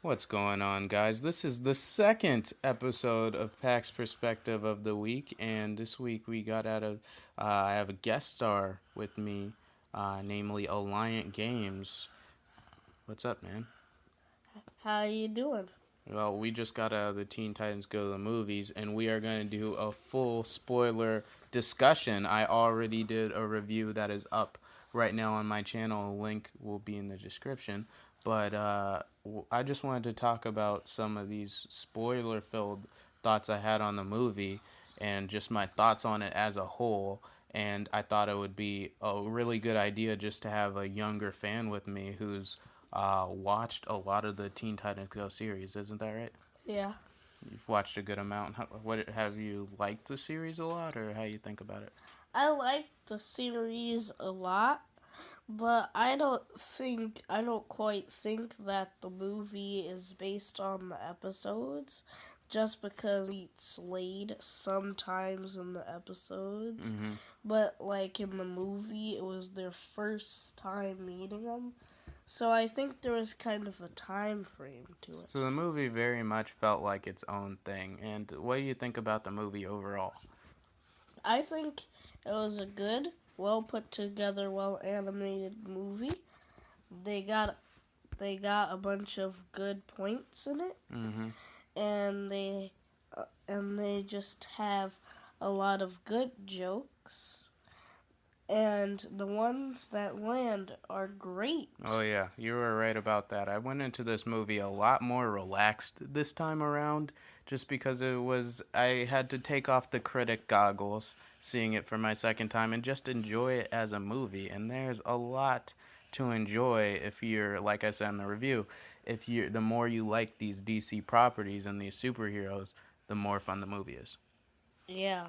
What's going on, guys? This is the second episode of PAX Perspective of the week, and this week we got out of. I have a guest star with me, namely ALyant Games. What's up, man? How you doing? Well, we just got out of the Teen Titans Go to the Movies, and we are going to do a full spoiler discussion. I already did a review that is up right now on my channel. A link will be in the description. But I just wanted to talk about some of these spoiler filled thoughts I had on the movie and just my thoughts on it as a whole. And I thought it would be a really good idea just to have a younger fan with me who's watched a lot of the Teen Titans Go series. Isn't that right? Yeah. You've watched a good amount. What have you liked the series a lot, or how you think about it? I like the series a lot, but I don't quite think that the movie is based on the episodes just because we meet Slade sometimes in the episodes. Mm-hmm. But like in the movie, it was their first time meeting him. So I think there was kind of a time frame to it. So the movie very much felt like its own thing. And what do you think about the movie overall? I think it was a good, well put together, well animated movie. They got they got a bunch of good points in it, Mm-hmm. and they just have a lot of good jokes, and the ones that land are great. Oh yeah, you were right about that. I went into this movie a lot more relaxed this time around, just because I had to take off the critic goggles, seeing it for my second time, and just enjoy it as a movie. And there's a lot to enjoy if you're, like I said in the review, if you the more you like these DC properties and these superheroes, the more fun the movie is. Yeah.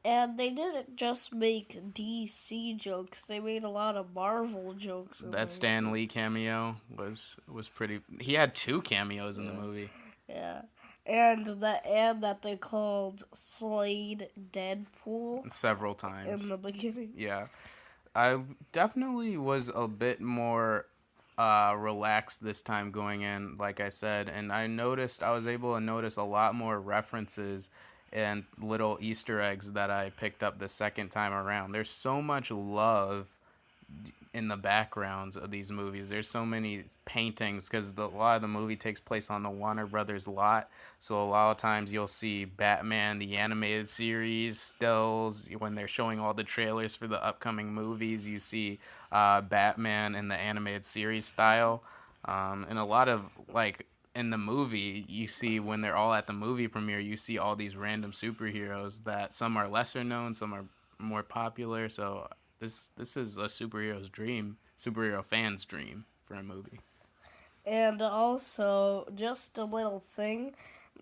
And they didn't just make DC jokes; they made a lot of Marvel jokes in That there Stan too. Lee cameo was pretty. He had two cameos in the movie. Yeah. And that they called Slade Deadpool Several in times. the beginning. Yeah, I definitely was a bit more relaxed this time going in, like I said, and I was able to notice a lot more references and little Easter eggs that I picked up the second time around. There's so much love in the backgrounds of these movies. There's so many paintings because a lot of the movie takes place on the Warner Brothers lot. So a lot of times you'll see Batman the animated series stills when they're showing all the trailers for the upcoming movies. You see Batman in the animated series style, and a lot of like in the movie, you see when they're all at the movie premiere, you see all these random superheroes that some are lesser known, some are more popular. So this is a superhero fan's dream for a movie. And also, just a little thing,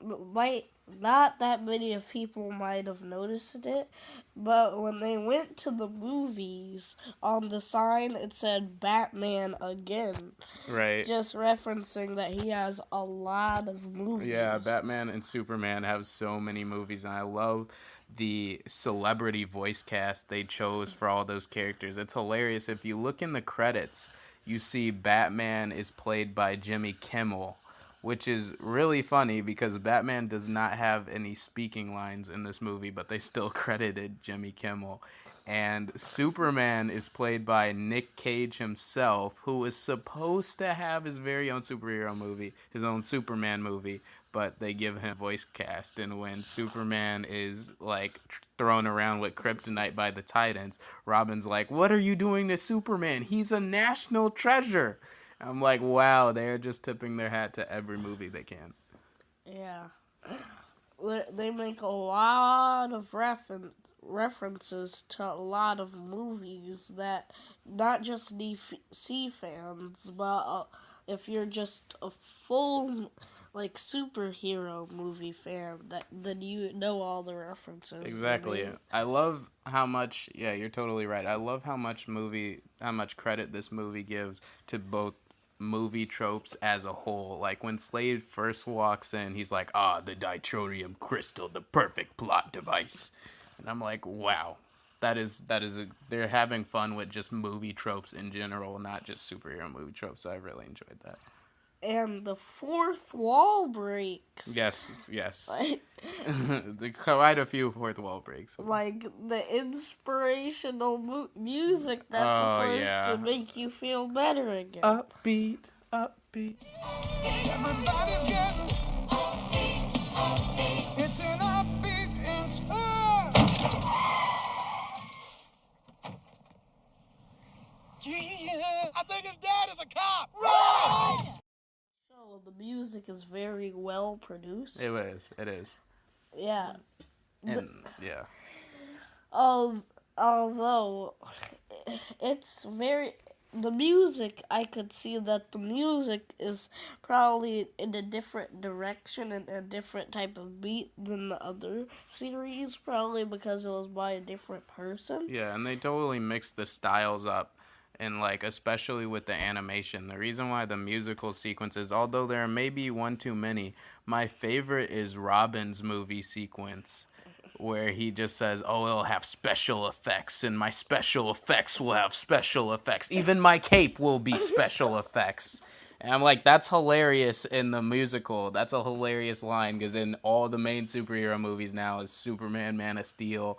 might not that many of people might have noticed it, but when they went to the movies, on the sign it said Batman again, Right. just referencing that he has a lot of Yeah, movies. Batman and Superman have so many movies, and I love the celebrity voice cast they chose for all those characters. It's hilarious. If you look in the credits, you see Batman is played by Jimmy Kimmel, which is really funny because Batman does not have any speaking lines in this movie, but they still credited Jimmy Kimmel. And Superman is played by Nick Cage himself, who is supposed to have his very own superhero movie, his own Superman movie, but they give him a voice cast. And when Superman is like thrown around with kryptonite by the Titans, Robin's like, "What are you doing to Superman? He's a national treasure." I'm like, wow, they're just tipping their hat to every movie they can. Yeah. They make a lot of references to a lot of movies that not just DC fans, but if you're just a full like superhero movie fan, that then you know all the references they Exactly. made. I love how much, yeah, you're totally right. I love how much credit this movie gives to both movie tropes as a whole. Like when Slade first walks in, he's like, "Ah, the ditronium crystal, the perfect plot device." And I'm like, "Wow. They're having fun with just movie tropes in general, not just superhero movie tropes." So I really enjoyed that. and the fourth wall breaks. Yes, yes. Like, Quite a few fourth wall breaks. like the inspirational music that's Oh supposed to yeah. make you feel better again. Upbeat, upbeat. Everybody's getting it's an upbeat inspire. Yeah, I think his dad is a cop. Right. So the music is very well produced. It is. It is. Yeah. And yeah. Although it's very the music, I could see that the music is probably in a different direction and a different type of beat than the other series, probably because it was by a different person. Yeah, and they totally mixed the styles up. And like especially with the animation. The reason why the musical sequences, although there may be one too many, my favorite is Robin's movie sequence where he just says, "Oh, it'll have special effects, and my special effects will have special effects. Even my cape will be special effects." And I'm like, that's hilarious in the musical. That's a hilarious line because in all the main superhero movies now is Superman, Man of Steel,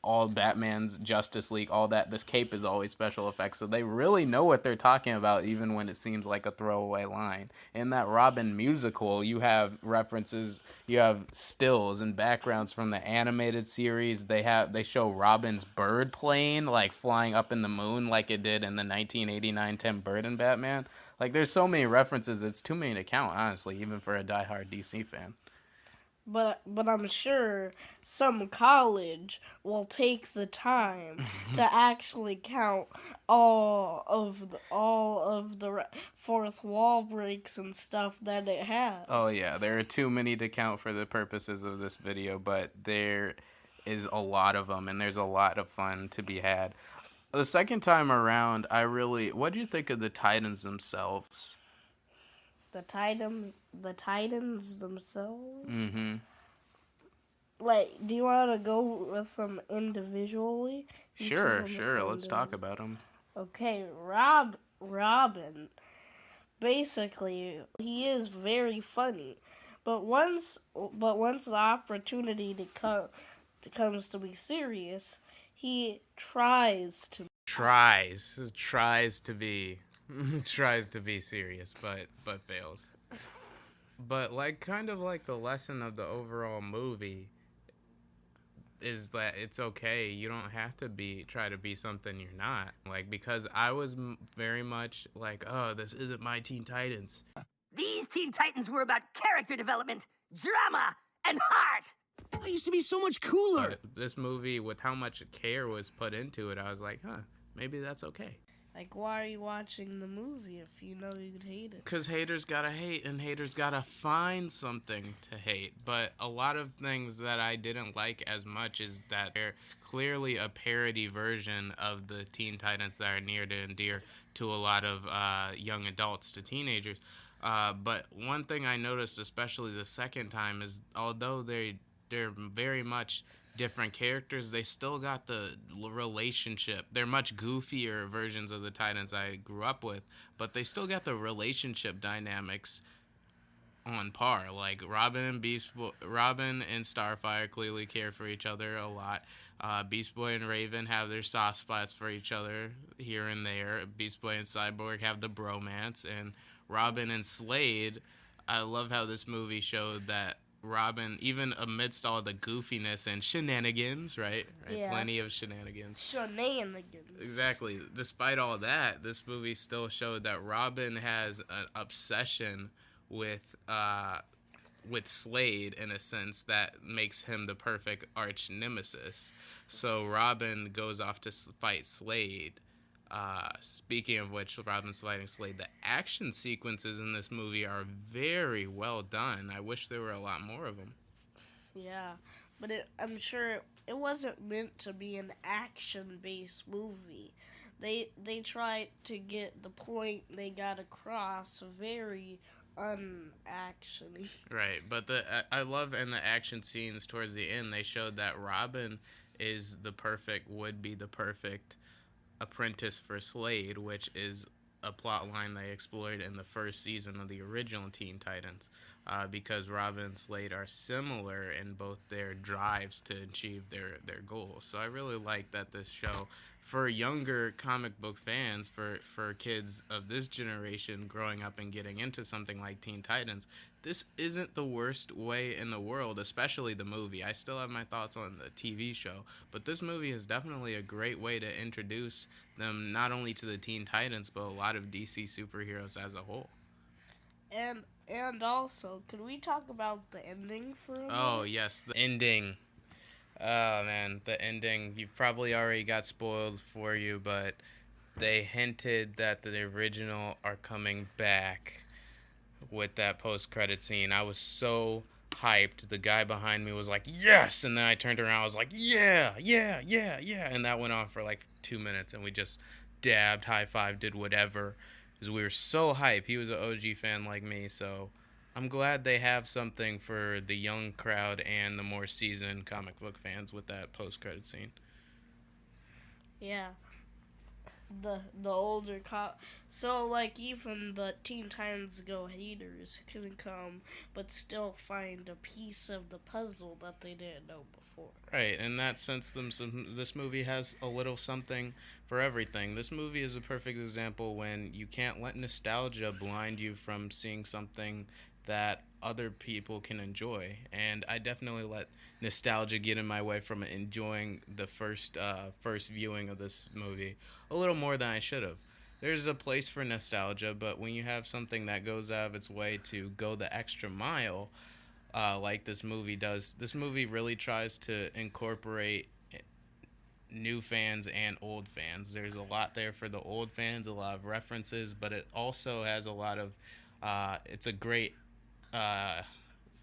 all Batman's Justice League, all that. This cape is always special effects, so they really know what they're talking about, even when it seems like a throwaway line. In that Robin musical, you have references, you have stills and backgrounds from the animated series. They show Robin's bird plane like flying up in the moon, like it did in the 1989 Tim Burton Batman. Like, there's so many references, it's too many to count, honestly, even for a diehard DC fan. But I'm sure some college will take the time to actually count all of the fourth wall breaks and stuff that it has. Oh yeah, there are too many to count for the purposes of this video, but there is a lot of them, and there's a lot of fun to be had. The second time around, what do you think of the Titans themselves? The Titans themselves. Mm-hmm. Like, do you want to go with them individually? Sure. Let's talk about them. Okay, Robin. Basically, he is very funny, but once the opportunity comes to be serious, he tries to be serious, but fails. But like kind of like the lesson of the overall movie is that it's okay. You don't have to try to be something you're not. Like, because I was very much like, oh, this isn't my Teen Titans. These Teen Titans were about character development, drama, and heart. I used to be so much cooler. But this movie, with how much care was put into it, I was like, huh, maybe that's okay. Like, why are you watching the movie if you know you'd hate it? Because haters gotta hate, and haters gotta find something to hate. But a lot of things that I didn't like as much is that they're clearly a parody version of the Teen Titans that are near and dear to a lot of young adults, to teenagers. But one thing I noticed, especially the second time, is although they're very much different characters, they still got the relationship. They're much goofier versions of the Titans I grew up with, but they still got the relationship dynamics on par. Like Robin and Starfire clearly care for each other a lot. Beast Boy and Raven have their soft spots for each other here and there. Beast Boy and Cyborg have the bromance, and Robin and Slade, I love how this movie showed that Robin, even amidst all the goofiness and shenanigans, right? Yeah. Plenty of shenanigans. Shenanigans. Exactly. Despite all that, this movie still showed that Robin has an obsession with Slade in a sense that makes him the perfect arch nemesis. So Robin goes off to fight Slade. Speaking of which, Robin's fighting Slade. The action sequences in this movie are very well done. I wish there were a lot more of them. Yeah, but I'm sure it wasn't meant to be an action-based movie. They tried to get the point they got across very unactiony. Right, but I love in the action scenes towards the end, they showed that Robin would be the perfect apprentice for Slade, which is a plot line they explored in the first season of the original Teen Titans, because Robin and Slade are similar in both their drives to achieve their goals. So I really like that this show, for younger comic book fans, for kids of this generation growing up and getting into something like Teen Titans, this isn't the worst way in the world, especially the movie. I still have my thoughts on the TV show, but this movie is definitely a great way to introduce them not only to the Teen Titans, but a lot of DC superheroes as a whole. And also, can we talk about the ending for a Oh, minute? yes, the ending. Oh, man, the ending. You probably already got spoiled for you, but they hinted that the original are coming back with that post-credit scene. I was so hyped. The guy behind me was like, "Yes!" And then I turned around, I was like, "Yeah, yeah, yeah, yeah." And that went on for like 2 minutes, and we just dabbed, high-five, did whatever, because we were so hyped. He was an OG fan like me, so I'm glad they have something for the young crowd and the more seasoned comic book fans with that post-credit scene. Yeah, the older cop. So like even the Teen Titans Go haters can come, but still find a piece of the puzzle that they didn't know before. Right, in that sense, this movie has a little something for everything. This movie is a perfect example when you can't let nostalgia blind you from seeing something that other people can enjoy. And I definitely let nostalgia get in my way from enjoying the first viewing of this movie a little more than I should have. There's a place for nostalgia, but when you have something that goes out of its way to go the extra mile, like this movie does. This movie really tries to incorporate new fans and old fans. There's a lot there for the old fans, a lot of references, but it also has a lot of. It's a great uh,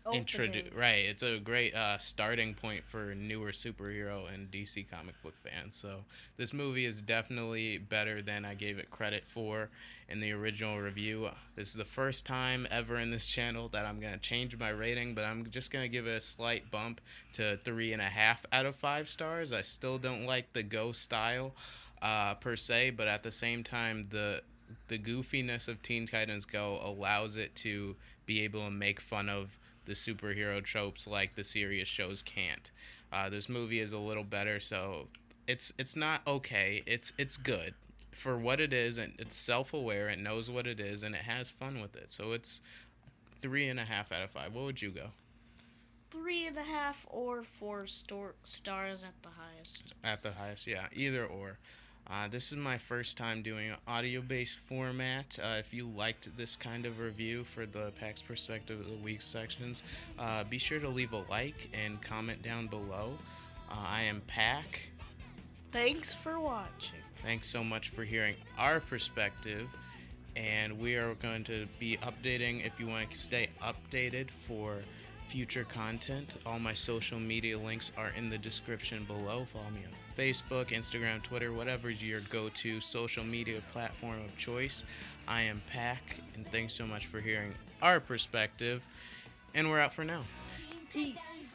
Opening. right. It's a great starting point for newer superhero and DC comic book fans. So this movie is definitely better than I gave it credit for in the original review. This is the first time ever in this channel that I'm gonna change my rating, but I'm just gonna give it a slight bump to 3.5 out of 5 stars. I still don't like the Go style per se, but at the same time, the goofiness of Teen Titans Go allows it to be able to make fun of the superhero tropes like the serious shows can't. This movie is a little better, so it's not okay. It's good for what it is, and it's self-aware. It knows what it is, and it has fun with it. So it's 3.5 out of 5. What would you go 3.5 or stars at the highest. at the highest? Yeah, either or. This is my first time doing an audio-based format. If you liked this kind of review for the PAX Perspective of the Week sections, be sure to leave a like and comment down below. I am Pack. Thanks for watching. Thanks so much for hearing our perspective, and we are going to be updating. If you want to stay updated for future content, all my social media links are in the description below. Follow me on Facebook, Instagram, Twitter, whatever is your go-to social media platform of choice. I am Pack, and thanks so much for hearing our perspective, and we're out for now. Peace.